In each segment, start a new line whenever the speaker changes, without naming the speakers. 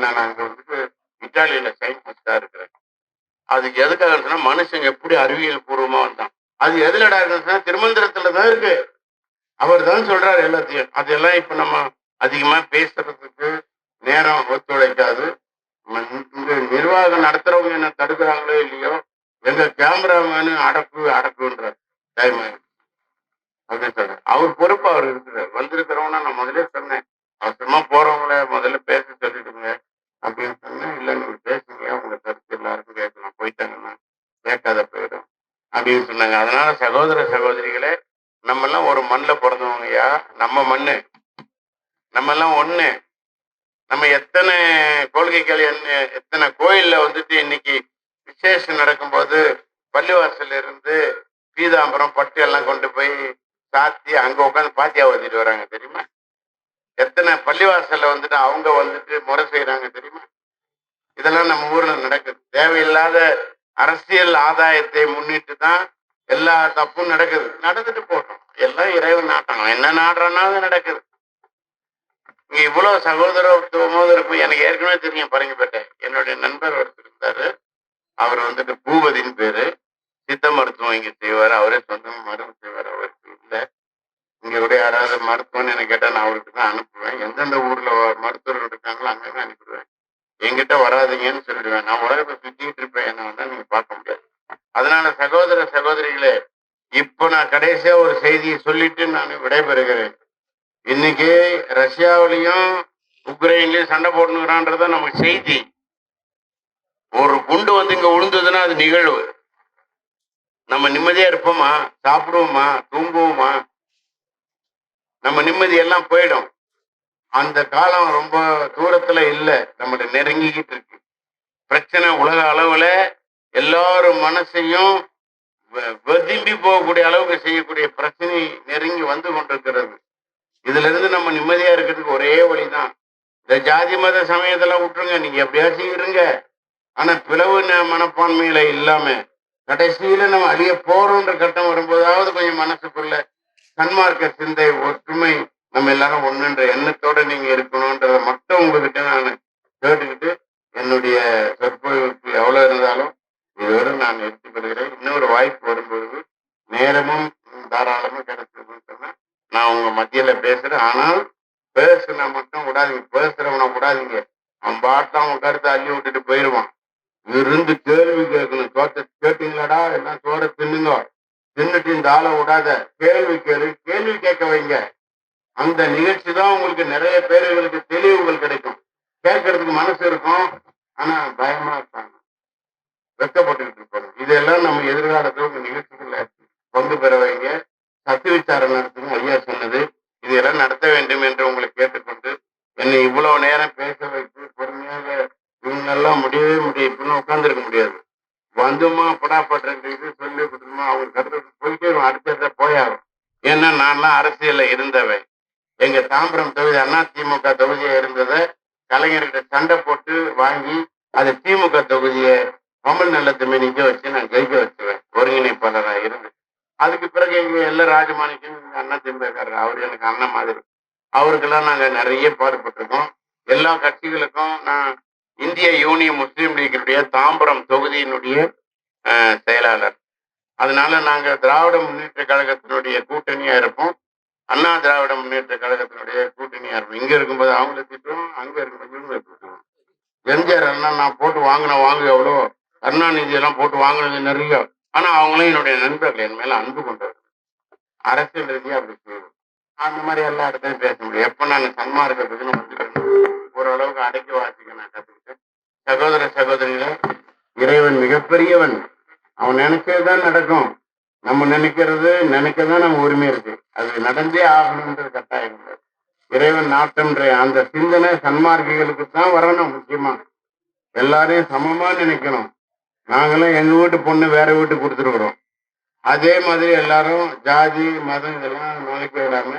ஏன்னா நான் அங்க வந்துட்டு இத்தாலியில சயின்டிஸ்டா இருக்கிறேன். அது எதுக்காக இருக்குன்னா மனுஷன் எப்படி அறிவியல் பூர்வமா வந்தான். அது எதுலடா இருக்குன்னா திருமந்திரத்துல தான் இருக்கு. அவர் தான் சொல்றாரு எல்லாத்தையும். அதெல்லாம் இப்ப நம்ம அதிகமா பேசுறதுக்கு நேரம் ஒத்துழைக்காது. இங்க நிர்வாகம் நடத்துறவங்க என்ன தடுக்கிறாங்களோ இல்லையோ, எங்க கேமராமேனு அடக்குன்றார் டைம் அப்படின்னு சொல்றேன். அவர் பொறுப்பு அவர் இருக்கிறார். வந்திருக்கிறவனா நான் முதல்ல சொன்னேன். அவசரமா போறவங்கள முதல்ல பேச சொல்லிடுங்க அப்படின்னு சொன்னேன். இல்ல நீங்க பேசுங்க, உங்க கருத்து எல்லாருக்கும் கேட்கலாம். போயிட்டாங்கன்னா கேட்காத போயிடும் அப்படின்னு சொன்னாங்க. அதனால சகோதர சகோதரிகளே, நம்ம எல்லாம் ஒரு மண்ணில் பிறந்தவங்கயா. நம்ம மண்ணு, நம்ம எல்லாம் ஒண்ணு. நம்ம எத்தனை கொள்கைகள் எத்தனை கோயில்ல வந்துட்டு இன்னைக்கு விசேஷம் நடக்கும்போது பள்ளிவாசல்ல இருந்து பீதாம்பரம் பட்டு எல்லாம் கொண்டு போய் சாத்தி அங்க உட்காந்து பாத்தியா ஓதிட்டு வராங்க தெரியுமா? எத்தனை பள்ளிவாசல்ல வந்துட்டு அவங்க வந்துட்டு முறை செய்யறாங்க தெரியுமா? இதெல்லாம் நம்ம ஊர்ல நடக்குது. தேவையில்லாத அரசியல் ஆதாயத்தை முன்னிட்டு தான் எல்லா தப்பும் நடக்குது. நடந்துட்டு போட்டோம். எல்லாம் இறைவன் நாட்டணும். என்ன நாடுறனா நடக்குது. இங்க இவ்வளவு சகோதரத்துவமும் இருக்கும். எனக்கு ஏற்கனவே தெரியும் பரங்கிப்பேட்டை. என்னுடைய நண்பர் ஒருத்தர் இருந்தாரு. அவர் வந்துட்டு பூபதின்னு பேரு. சித்த மருத்துவம் இங்க செய்வார். அவரே சொந்தமா மருந்து செய்வார். அவருக்கு இல்லை. இங்க கூட யாராவது மருத்துவம்னு எனக்கு கேட்டா நான் அவருக்கு தான் அனுப்புவேன். எந்தெந்த ஊர்ல மருத்துவர்கள் இருக்காங்களோ அங்கதான் அனுப்பிடுவேன். என்கிட்ட வராதிங்கன்னு சொல்லிடுவேன். நான் உலகத்தை சுத்திட்டு இருப்பேன். என்ன வந்தா நீங்க பார்க்க முடியாது. அதனால சகோதர சகோதரிகளே, இப்ப நான் கடைசியா ஒரு செய்தியை சொல்லிட்டு நான் விடைபெறுகிறேன். இன்னைக்கு ரஷ்யாவிலையும் உக்ரைன்லயும் சண்டை போட்டுக்கிறான்றத நமக்கு செய்தி. ஒரு குண்டு வந்து இங்க விழுந்ததுன்னா அது நிகழ்வு. நம்ம நிம்மதியா இருப்போமா? சாப்பிடுவோமா? தூங்குவோமா? நம்ம நிம்மதி எல்லாம் போயிடும். அந்த காலம் ரொம்ப தூரத்துல இல்ல, நம்மள நெருங்கிக்கிட்டு இருக்கு. பிரச்சனை உலக அளவுல எல்லாரும் மனசையும் வெதும்பி போகக்கூடிய அளவுக்கு செய்யக்கூடிய பிரச்சனை நெருங்கி வந்து கொண்டிருக்கிறது. இதுல இருந்து நம்ம நிம்மதியா இருக்கிறதுக்கு ஒரே வழிதான். இந்த ஜாதி மத சமயத்தெல்லாம் விட்டுருங்க, நீங்க எப்படியாச்சும் இருங்க. ஆனா பிளவு மனப்பான்மையில இல்லாம கடைசியில நம்ம அழிய போறோன்ற கட்டம் வரும்போதாவது கொஞ்சம் மனசுக்குள்ள சன்மார்க்க சிந்தை, ஒற்றுமை, நம்ம எல்லாரும் ஒண்ணுன்ற எண்ணத்தோட நீங்க இருக்கணும்ன்றத மட்டும் உங்ககிட்ட நான் கேட்டுக்கிட்டு என்னுடைய சொற்பொழிவுக்கு எவ்வளவு இருந்தாலும் இதோட நான் எடுத்துக்கொள்கிறேன். இன்னொரு வாய்ப்பு வரும்பொழுது நேரமும் தாராளமா கிடைச்சதுன்னு சொன்னா நான் உங்க மத்தியில பேசுறேன். ஆனால் பேசுனா மட்டும் விடாதீங்க, பேசுறவனை விடாதீங்க. அவன் பாட்டான் அவன் கருத்தை அள்ளி விட்டுட்டு போயிடுவான். இருந்து கேள்வி கேட்கணும். சோத்தை கேட்டீங்களாடா, எல்லாம் சோற தின்னுங்க, தின்னுட்டு இந்த ஆளை விடாத, கேள்வி கேள்வி கேட்க வைங்க. அந்த நிகழ்ச்சி தான் உங்களுக்கு நிறைய பேர்களுக்கு தெளிவுகள் கிடைக்கும். கேட்கறதுக்கு மனசு இருக்கும், ஆனா பயமா இருப்பாங்க, வெக்கப்பட்டுக்கிட்டு இருப்பாங்க. இதெல்லாம் நம்ம எதிர்காலத்துல உங்க நிகழ்ச்சிகள்ல பங்கு பெற வைங்க. சத்து விசாரணை நடத்தும் ஐயா சொன்னது இதெல்லாம் நடத்த வேண்டும் என்று உங்களை கேட்டுக்கொண்டு என்னை இவ்வளவு நேரம் பேச வைத்து பொறுமையாக இவங்கெல்லாம் முடியவே முடியும். இப்படின்னு உட்காந்துருக்க முடியாது. வந்துமா படாப்பட்ட இது சொல்லி கொடுத்துமா அவங்க கருத்து போயிட்டே அடுத்த போயாகும். ஏன்னா நான்லாம் அரசியல்ல இருந்தவன். எங்க தாம்பரம் தொகுதி அதிமுக தொகுதியா இருந்ததை கலைஞர்கிட்ட சண்டை போட்டு வாங்கி அதை திமுக தொகுதியை கமல் நல்லத்துமே நிக்க வச்சு நான் ஜெயிக்க வச்சுவேன், ஒருங்கிணைப்பாளராக இருந்து. அதுக்கு பிறகு எங்க எல்லாம் ராஜமாணிக்கம் அண்ணா திமுகக்காரர், அவர் எனக்கு அண்ணன் மாதிரி. அவருக்கெல்லாம் நாங்க நிறைய பாடுபட்டிருக்கோம். எல்லா கட்சிகளுக்கும் நான் இந்திய யூனியன் முஸ்லீம் லீக்கினுடைய தாம்பரம் தொகுதியினுடைய செயலாளர். அதனால நாங்க திராவிட முன்னேற்ற கழகத்தினுடைய கூட்டணியா இருப்போம். அண்ணா திராவிட முன்னேற்ற கழகத்தினுடைய கூட்டணியா இருப்போம். இங்க இருக்கும்போது அவங்கள திட்டுவோம், அங்க இருக்கும்போது இவங்களை திட்டுவோம். எம்ஜிஆர் அண்ணா நான் போட்டு வாங்க எவ்வளோ, கருணாநிதி எல்லாம் போட்டு வாங்கினது நிறைய. ஆனா அவங்களும் என்னுடைய நண்பர்கள், என் மேல அன்பு கொண்டவர். அரசியல் ரீதியா அப்படி செய்வோம். அந்த மாதிரி எல்லா இடத்தையும் பேச முடியும். எப்ப நான் சன்மார்க்கத்துக்குன்னு வந்துட்டேன், ஓரளவுக்கு அடக்கி வாசிக்க நான் கத்துக்கிட்டேன். சகோதர சகோதரிகளை, இறைவன் மிகப்பெரியவன். அவன் நினைச்சதுதான் நடக்கும். நம்ம நினைக்கதான் நம்ம உரிமை இருக்கு. அது நடந்தே ஆகணும்ன்றது கட்டாயம் இல்லை. இறைவன் நாட்டம்ன்ற அந்த சிந்தனை சன்மார்க்கிகளுக்கு தான் வரணும். முக்கியமா எல்லாரையும் சமமா நினைக்கணும். நாங்களும் எங்க வீட்டு பொண்ணு வேற வீட்டுக்கு கொடுத்துருக்குறோம். அதே மாதிரி எல்லாரும் ஜாதி மதம் இதெல்லாம் நுழைக்க விடாம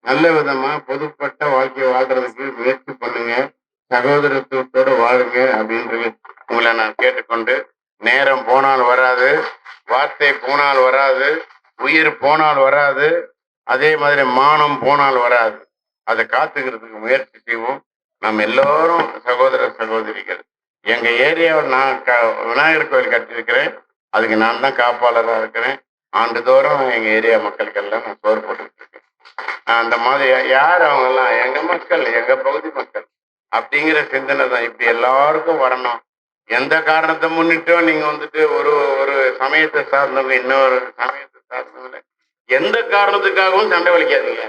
நல்ல விதமா பொதுப்பட்ட வாழ்க்கையை வாழ்றதுக்கு முயற்சி பண்ணுங்க. சகோதரத்துவத்தோடு வாழுங்க அப்படின்றது உங்களை நான் கேட்டுக்கொண்டு, நேரம் போனால் வராது, வார்த்தை போனால் வராது, உயிர் போனால் வராது, அதே மாதிரி மானம் போனால் வராது. அதை காத்துக்கிறதுக்கு முயற்சி செய்வோம். நம்ம எல்லோரும் சகோதர சகோதரிகள். எங்க ஏரியாவில் நான் விநாயகர் கோயில் கட்டியிருக்கிறேன். அதுக்கு நான் தான் காப்பாளரா இருக்கிறேன். ஆண்டுதோறும் எங்க ஏரியா மக்களுக்கெல்லாம் நான் சோறு போட்டுக்கிட்டு இருக்கேன். அந்த மாதிரி யார் அவங்கெல்லாம்? எங்க மக்கள், எங்க பகுதி மக்கள். அப்படிங்கிற சிந்தனை தான் இப்படி எல்லாருக்கும் வரணும். எந்த காரணத்தை முன்னிட்டும் நீங்க வந்துட்டு ஒரு ஒரு சமயத்தை சார்ந்தவங்க இன்னொரு சமயத்தை சார்ந்தவங்க எந்த காரணத்துக்காகவும் சண்டை வலிக்காதீங்க.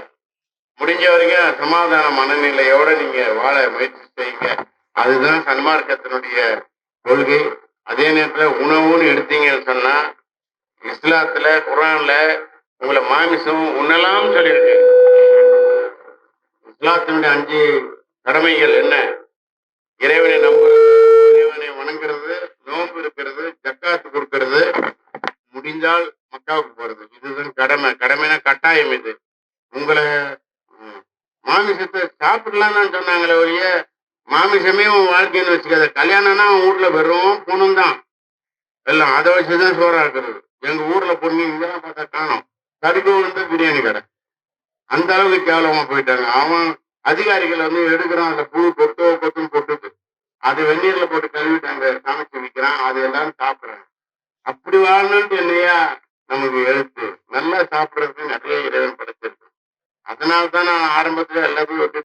முடிஞ்ச வரைக்கும் சமாதான மனநிலையோட நீங்க வாழ முயற்சி செய்யுங்க. அதுதான் சன்மார்க்கத்தினுடைய கொள்கை. அதே நேரத்துல உணவுன்னு எடுத்தீங்கன்னு சொன்னா இஸ்லாத்துல குர்ஆன்ல உங்களை மாமிசம் உண்ணலாம் சொல்லியிருக்கு. இஸ்லாத்தினுடைய 5 கடமைகள் என்ன? இறைவனை நம்புறது, இறைவனை வணங்குறது, நோன்பு இருக்கிறது, ஜக்காத்து கொடுக்கறது, முடிந்தால் மக்காவுக்கு போறது. இதுதான் கடமை. கடமைனா கட்டாயம் இது. உங்களை மாமிசத்தை சாப்பிடலாம் தான் சொன்னாங்களே ஒழிய மாமிசமே உன் வாழ்க்கைன்னு வச்சுக்காத. கல்யாணம்னா அவன் வீட்டுல வெறும் பொண்ணும் தான் எல்லாம் அதை வச்சுதான் சோறா இருக்கிறது. எங்க ஊர்ல பொண்ணு இங்கெல்லாம் பார்த்தா காணும். கடுகு வந்து பிரியாணி கடை. அந்த அளவுக்கு கேவலமா போயிட்டாங்க. அவன் அதிகாரிகள் வந்து எடுக்கிறான் அந்த புழு கொத்துன்னு போட்டுட்டு அது வெந்நீர்ல போட்டு கழுவிட்டாங்க, சமைச்சு விற்கிறான். அது எல்லாரும் சாப்பிடுறாங்க. அப்படி வாழணும்னு என்னையா நமக்கு எழுத்து. நல்லா சாப்பிடுறதுக்கு நிறைய இறைவன் படைச்சிருக்கு. அதனால தான் நான் ஆரம்பத்துல எல்லாத்தையும்